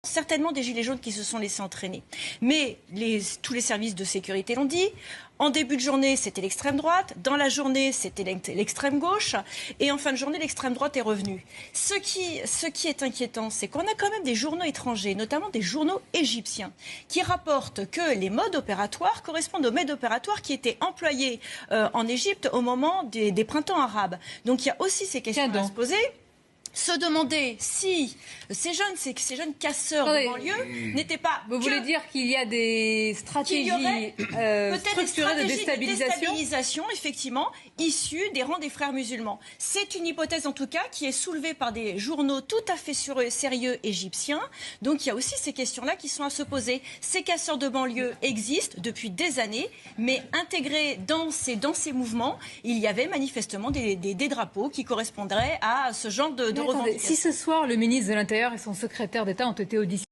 Certainement des gilets jaunes qui se sont laissés entraîner. Mais tous les services de sécurité l'ont dit. En début de journée, c'était l'extrême droite. Dans la journée, c'était l'extrême gauche. Et en fin de journée, l'extrême droite est revenue. Ce qui est inquiétant, c'est qu'on a quand même des journaux étrangers, notamment des journaux égyptiens, qui rapportent que les modes opératoires correspondent aux modes opératoires qui étaient employés en Égypte au moment des printemps arabes. Donc il y a aussi ces questions à se poser. Se demander si ces jeunes casseurs de banlieue n'étaient pas... Vous voulez dire qu'il y a des stratégies structurées de déstabilisation, effectivement, issues des rangs des frères musulmans. C'est une hypothèse, en tout cas, qui est soulevée par des journaux tout à fait sérieux égyptiens. Donc il y a aussi ces questions-là qui sont à se poser. Ces casseurs de banlieue existent depuis des années, mais intégrés dans ces mouvements, il y avait manifestement des drapeaux qui correspondraient à ce genre de revendications. Si ce soir, le ministre de l'Intérieur et son secrétaire d'État ont été auditionnés